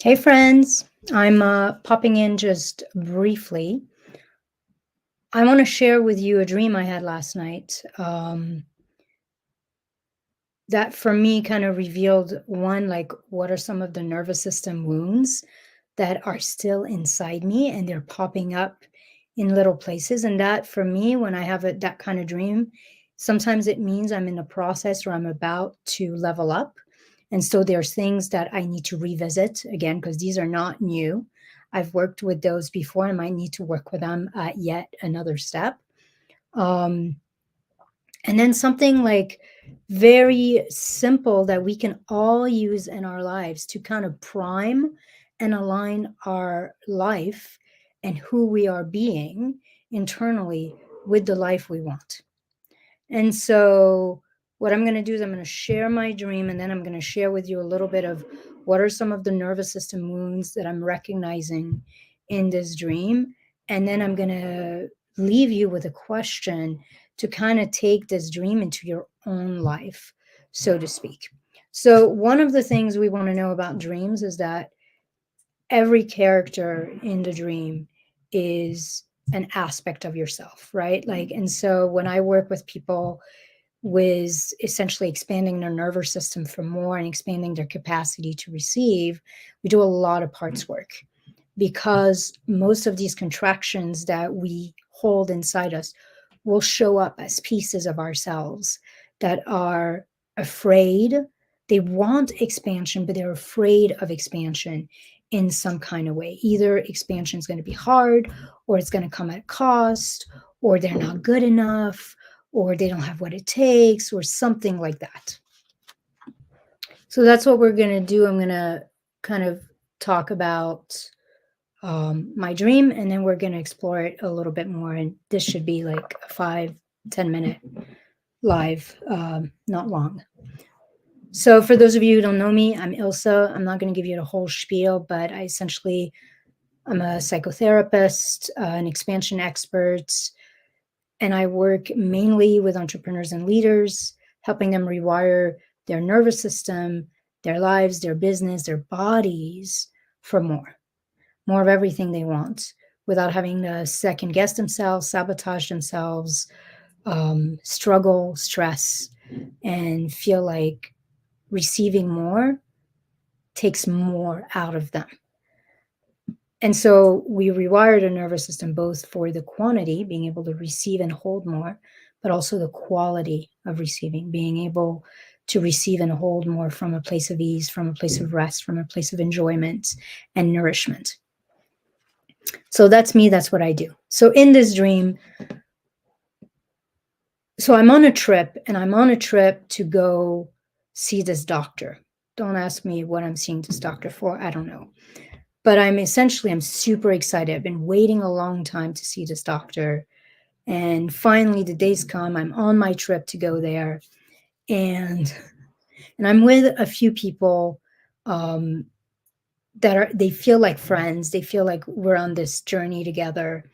Hey friends, I'm popping in just briefly. I want to share with you a dream I had last night that for me kind of revealed one, like what are some of the nervous system wounds that are still inside me and they're popping up in little places. And that for me, when I have that kind of dream, sometimes it means I'm in a process or I'm about to level up. And so there's things that I need to revisit again, because these are not new. I've worked with those before. I might need to work with them at yet another step. Um, and then something like very simple that we can all use in our lives to kind of prime and align our life and who we are being internally with the life we want. And so, what I'm going to do is I'm going to share my dream and then I'm going to share with you a little bit of what are some of the nervous system wounds that I'm recognizing in this dream. And then I'm going to leave you with a question to kind of take this dream into your own life, so to speak. So, one of the things we want to know about dreams is that every character in the dream is an aspect of yourself, right? Like, and so when I work with people with essentially expanding their nervous system for more and expanding their capacity to receive, we do a lot of parts work because most of these contractions that we hold inside us will show up as pieces of ourselves that are afraid. They want expansion, but they're afraid of expansion in some kind of way. Either expansion is going to be hard, or it's going to come at a cost, or they're not good enough, or they don't have what it takes, or something like that. So that's what we're going to do. I'm going to kind of talk about my dream, and then we're going to explore it a little bit more. And this should be like a 5-10 minute live, not long. So for those of you who don't know me, I'm Ilsa. I'm not going to give you the whole spiel, but I'm a psychotherapist, an expansion expert, and I work mainly with entrepreneurs and leaders, helping them rewire their nervous system, their lives, their business, their bodies for more of everything they want without having to second guess themselves, sabotage themselves, struggle, stress, and feel like receiving more takes more out of them. And so we rewire the nervous system both for the quantity, being able to receive and hold more, but also the quality of receiving, being able to receive and hold more from a place of ease, from a place of rest, from a place of enjoyment and nourishment. So that's me, that's what I do. So in this dream, so I'm on a trip to go see this doctor. Don't ask me what I'm seeing this doctor for. I don't know. But I'm super excited. I've been waiting a long time to see this doctor. And finally the days come. I'm on my trip to go there. And I'm with a few people they feel like friends. They feel like we're on this journey together.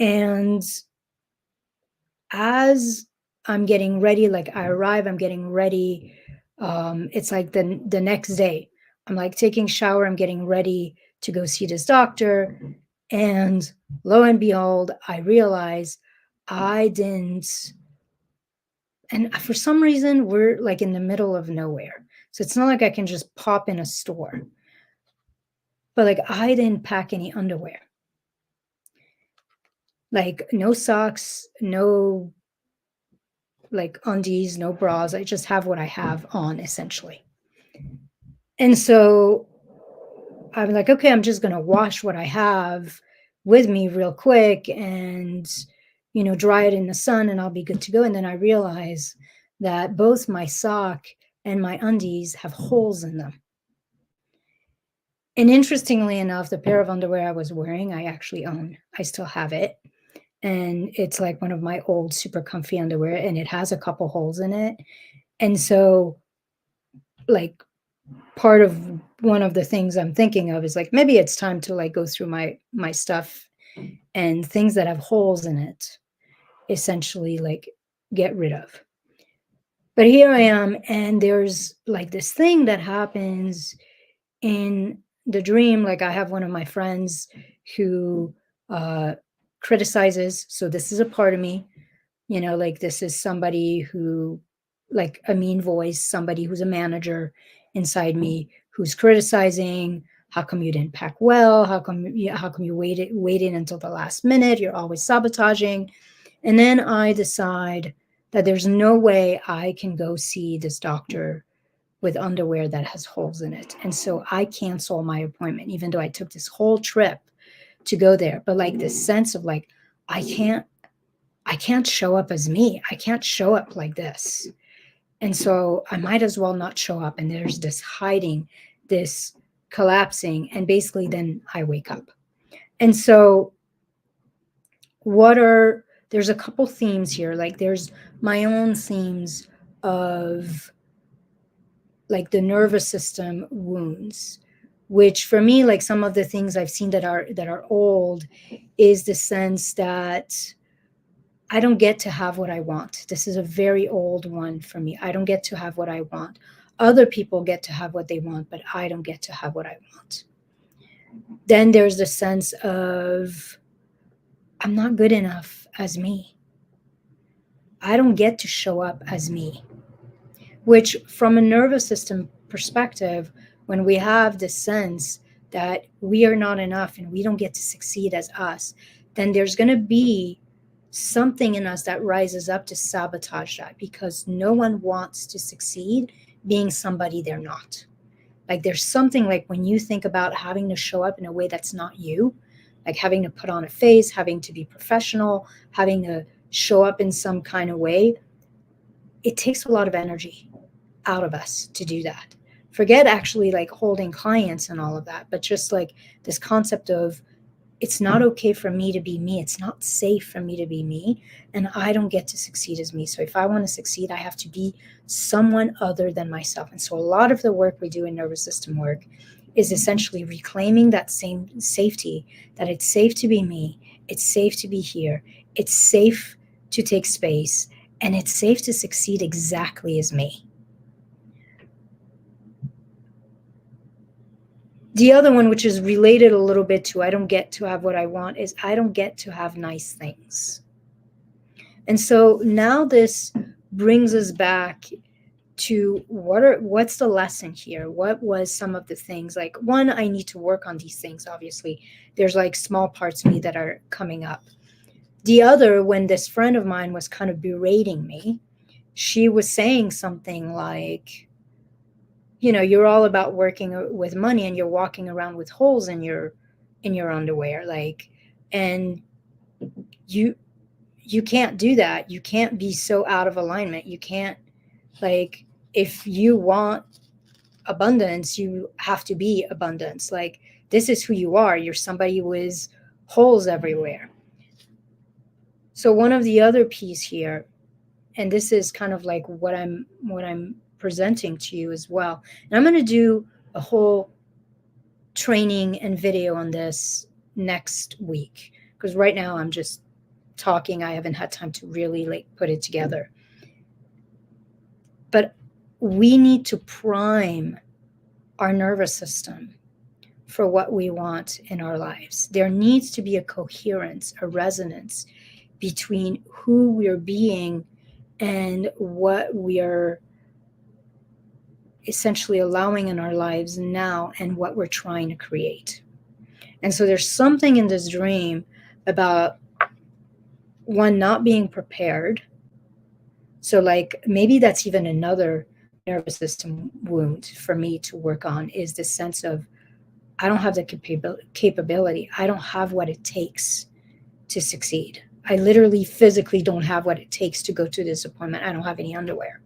And as I'm getting ready, like I arrive, I'm getting ready. It's like the next day. I'm like taking shower, I'm getting ready to go see this doctor. And lo and behold, I realize I didn't. And for some reason, we're like in the middle of nowhere. So it's not like I can just pop in a store. But like I didn't pack any underwear. Like no socks, no like undies, no bras. I just have what I have on essentially. And so I'm like, okay, I'm just going to wash what I have with me real quick and, dry it in the sun and I'll be good to go. And then I realize that both my sock and my undies have holes in them. And interestingly enough, the pair of underwear I was wearing, I actually own. I still have it. And it's like one of my old super comfy underwear and it has a couple holes in it. And so like part of one of the things I'm thinking of is like maybe it's time to like go through my stuff and things that have holes in it essentially like get rid of. But here I am and there's like this thing that happens in the dream, like I have one of my friends who uh, criticizes. So this is a part of me, like this is somebody who, like a mean voice, somebody who's a manager inside me who's criticizing. How come you didn't pack well? How come you waited until the last minute? You're always sabotaging. And then I decide that there's no way I can go see this doctor with underwear that has holes in it. And so I cancel my appointment, even though I took this whole trip to go there. But like this sense of like, I can't, I can't show up as me. I can't show up like this. And so I might as well not show up. And there's this hiding, this collapsing. And basically then I wake up. And so there's a couple themes here. Like there's my own themes of like the nervous system wounds, which for me, like some of the things I've seen that are old is the sense that I don't get to have what I want. This is a very old one for me. I don't get to have what I want. Other people get to have what they want, but I don't get to have what I want. Then there's the sense of I'm not good enough as me. I don't get to show up as me, which from a nervous system perspective, when we have this sense that we are not enough and we don't get to succeed as us, then there's going to be something in us that rises up to sabotage that, because no one wants to succeed being somebody they're not. Like there's something like when you think about having to show up in a way that's not you, like having to put on a face, having to be professional, having to show up in some kind of way, it takes a lot of energy out of us to do that. Forget actually like holding clients and all of that, but just like this concept of it's not okay for me to be me. It's not safe for me to be me. And I don't get to succeed as me. So if I want to succeed, I have to be someone other than myself. And so a lot of the work we do in nervous system work is essentially reclaiming that same safety, that it's safe to be me. It's safe to be here. It's safe to take space. And it's safe to succeed exactly as me. The other one, which is related a little bit to I don't get to have what I want, is I don't get to have nice things. And so now this brings us back to what's the lesson here? What was some of the things? Like one, I need to work on these things, obviously. There's like small parts of me that are coming up. The other, when this friend of mine was kind of berating me, she was saying something like, you're all about working with money and you're walking around with holes in your underwear, like, and you can't do that. You can't be so out of alignment. You can't, like, if you want abundance, you have to be abundance. Like, this is who you are. You're somebody with holes everywhere. So one of the other piece here, and this is kind of like what I'm presenting to you as well. And I'm going to do a whole training and video on this next week, because right now I'm just talking. I haven't had time to really like put it together. But we need to prime our nervous system for what we want in our lives. There needs to be a coherence, a resonance between who we're being and what we are essentially allowing in our lives now and what we're trying to create. And so there's something in this dream about one not being prepared. So like maybe that's even another nervous system wound for me to work on, is the sense of I don't have the capability. I don't have what it takes to succeed. I literally physically don't have what it takes to go to this appointment. I don't have any underwear.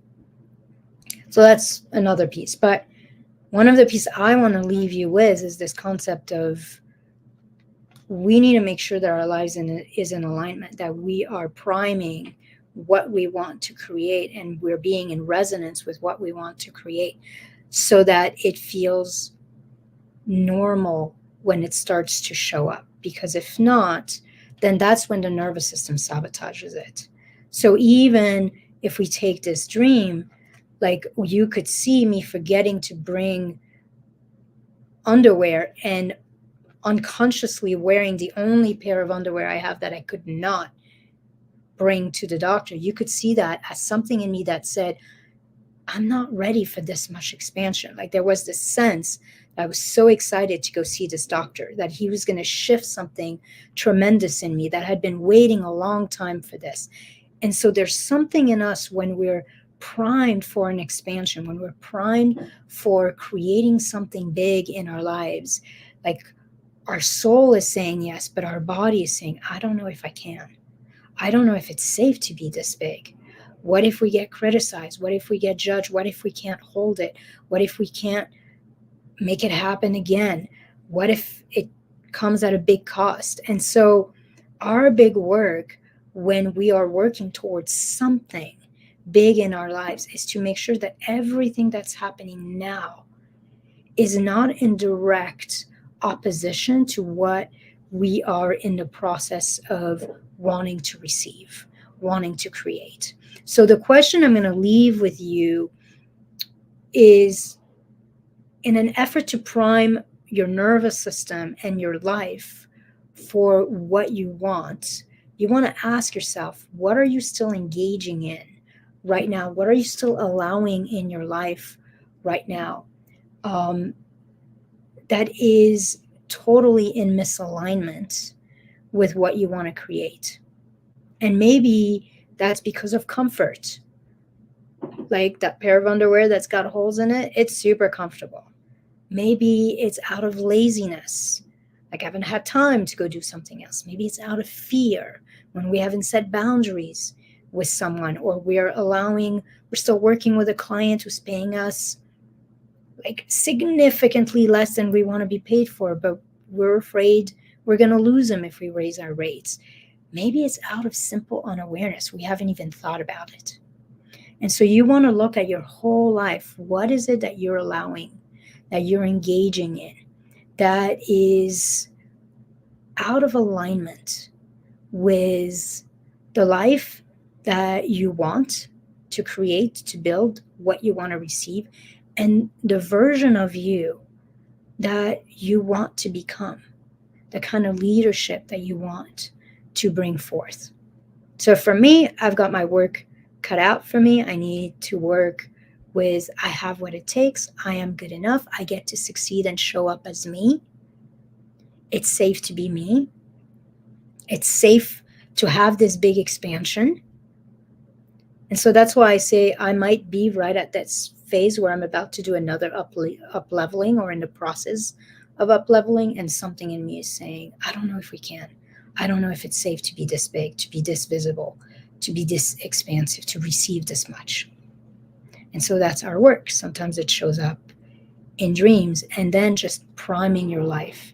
So that's another piece. But one of the pieces I want to leave you with is this concept of we need to make sure that our lives is in alignment, that we are priming what we want to create and we're being in resonance with what we want to create so that it feels normal when it starts to show up. Because if not, then that's when the nervous system sabotages it. So even if we take this dream, like you could see me forgetting to bring underwear and unconsciously wearing the only pair of underwear I have that I could not bring to the doctor, you could see that as something in me that said, I'm not ready for this much expansion. Like there was this sense that I was so excited to go see this doctor, that he was going to shift something tremendous in me that had been waiting a long time for this. And so there's something in us when we're primed for an expansion, when we're primed for creating something big in our lives, like our soul is saying yes, but our body is saying, I don't know if I can. I don't know if it's safe to be this big. What if we get criticized? What if we get judged? What if we can't hold it? What if we can't make it happen again? What if it comes at a big cost? And so our big work when we are working towards something big in our lives is to make sure that everything that's happening now is not in direct opposition to what we are in the process of wanting to receive, wanting to create. So the question I'm going to leave with you is, in an effort to prime your nervous system and your life for what you want to ask yourself, what are you still engaging in right now? What are you still allowing in your life right now? That is totally in misalignment with what you want to create. And maybe that's because of comfort. Like that pair of underwear that's got holes in it, it's super comfortable. Maybe it's out of laziness. Like I haven't had time to go do something else. Maybe it's out of fear when we haven't set boundaries with someone, or we're still working with a client who's paying us like significantly less than we want to be paid for, but we're afraid we're going to lose them if we raise our rates. Maybe it's out of simple unawareness. We haven't even thought about it. And so you want to look at your whole life. What is it that you're allowing, that you're engaging in, that is out of alignment with the life that you want to create, to build, what you want to receive, and the version of you that you want to become, the kind of leadership that you want to bring forth. So for me, I've got my work cut out for me. I need to work with, I have what it takes. I am good enough. I get to succeed and show up as me. It's safe to be me. It's safe to have this big expansion. And so that's why I say I might be right at that phase where I'm about to do another up leveling, or in the process of up leveling, and something in me is saying, I don't know if we can. I don't know if it's safe to be this big, to be this visible, to be this expansive, to receive this much. And so that's our work. Sometimes it shows up in dreams, and then just priming your life,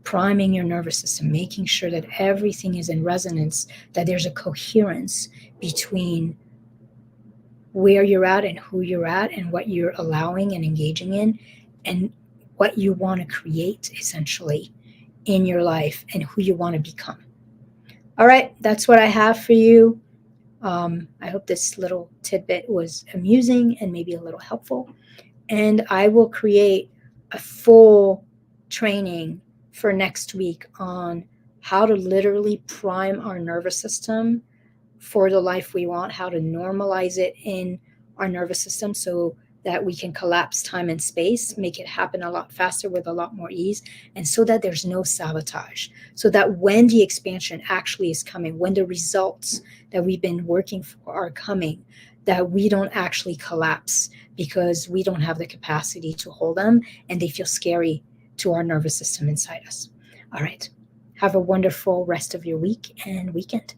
priming your nervous system, making sure that everything is in resonance, that there's a coherence between where you're at and who you're at and what you're allowing and engaging in, and what you want to create essentially in your life and who you want to become. All right, that's what I have for you. I hope this little tidbit was amusing and maybe a little helpful. And I will create a full training for next week on how to literally prime our nervous system for the life we want, how to normalize it in our nervous system so that we can collapse time and space, make it happen a lot faster with a lot more ease, and so that there's no sabotage, so that when the expansion actually is coming, when the results that we've been working for are coming, that we don't actually collapse because we don't have the capacity to hold them and they feel scary to our nervous system inside us. All right. Have a wonderful rest of your week and weekend.